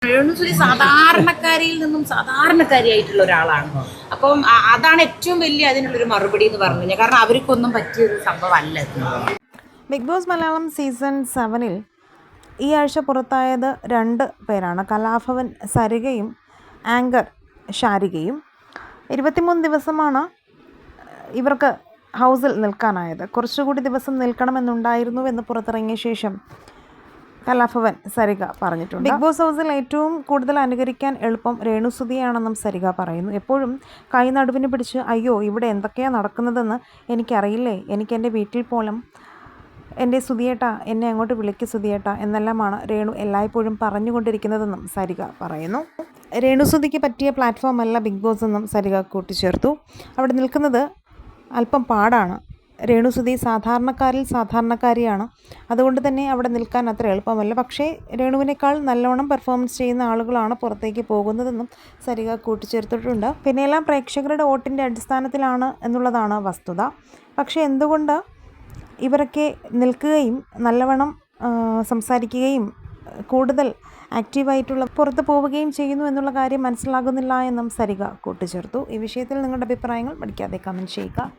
രേണുസുതി സാധാരണക്കാരിയിൽ നിന്നും സാധാരണക്കാരിയായിട്ടുള്ള ഒരാളാണ്. അപ്പം അതാണ് ഏറ്റവും വലിയ അതിനുള്ളൊരു മറുപടി എന്ന് പറഞ്ഞു കഴിഞ്ഞാൽ. കാരണം അവർക്കൊന്നും പറ്റിയൊരു സംഭവമല്ല ഇത്. ബിഗ് ബോസ് മലയാളം സീസൺ 7-ൽ ഈ ആഴ്ച പുറത്തായത് 2 പേരാണ്. കലാഭവൻ സരികയും ആങ്കർ ശാരികയും. 23 ദിവസമാണ് ഇവർക്ക് ഹൗസിൽ നിൽക്കാനായത്. കുറച്ചുകൂടി ദിവസം നിൽക്കണമെന്നുണ്ടായിരുന്നുവെന്ന് പുറത്തിറങ്ങിയ ശേഷം കലാഭവൻ സരിക പറഞ്ഞിട്ടുണ്ട്. ബിഗ് ബോസ് ഹൗസിൽ ഏറ്റവും കൂടുതൽ അനുകരിക്കാൻ എളുപ്പം രേണുസുതിയാണെന്നും സരിക പറയുന്നു. എപ്പോഴും കൈ നടുവിന് പിടിച്ച് അയ്യോ ഇവിടെ എന്തൊക്കെയാണ് നടക്കുന്നതെന്ന് എനിക്കറിയില്ലേ, എനിക്ക് എൻ്റെ വീട്ടിൽ പോലും എൻ്റെ സുധിയേട്ട എന്നെ അങ്ങോട്ട് വിളിക്ക് സുധിയേട്ട എന്നെല്ലാമാണ് രേണു എല്ലായ്പ്പോഴും പറഞ്ഞുകൊണ്ടിരിക്കുന്നതെന്നും സരിക പറയുന്നു. രേണുസുതിക്ക് പറ്റിയ പ്ലാറ്റ്ഫോം അല്ല ബിഗ് ബോസ് എന്നും സരിക കൂട്ടിച്ചേർത്തു. അവിടെ നിൽക്കുന്നത് അല്പം പാടാണ്. രേണുസുതി സാധാരണക്കാരിൽ സാധാരണക്കാരിയാണ്. അതുകൊണ്ട് തന്നെ അവിടെ നിൽക്കാൻ അത്ര എളുപ്പമല്ല. പക്ഷേ രേണുവിനേക്കാൾ നല്ലോണം പെർഫോമൻസ് ചെയ്യുന്ന ആളുകളാണ് പുറത്തേക്ക് പോകുന്നതെന്നും സരിക കൂട്ടിച്ചേർത്തിട്ടുണ്ട്. പിന്നെയെല്ലാം പ്രേക്ഷകരുടെ വോട്ടിൻ്റെ അടിസ്ഥാനത്തിലാണ് എന്നുള്ളതാണ് വസ്തുത. പക്ഷേ എന്തുകൊണ്ട് ഇവരൊക്കെ നിൽക്കുകയും നല്ലവണ്ണം സംസാരിക്കുകയും കൂടുതൽ ആക്റ്റീവായിട്ടുള്ള പുറത്ത് പോവുകയും ചെയ്യുന്നു എന്നുള്ള കാര്യം മനസ്സിലാകുന്നില്ല എന്നും സരിക കൂട്ടിച്ചേർത്തു. ഈ വിഷയത്തിൽ നിങ്ങളുടെ അഭിപ്രായങ്ങൾ മടിക്കാതെ കമൻറ്റ് ചെയ്യുക.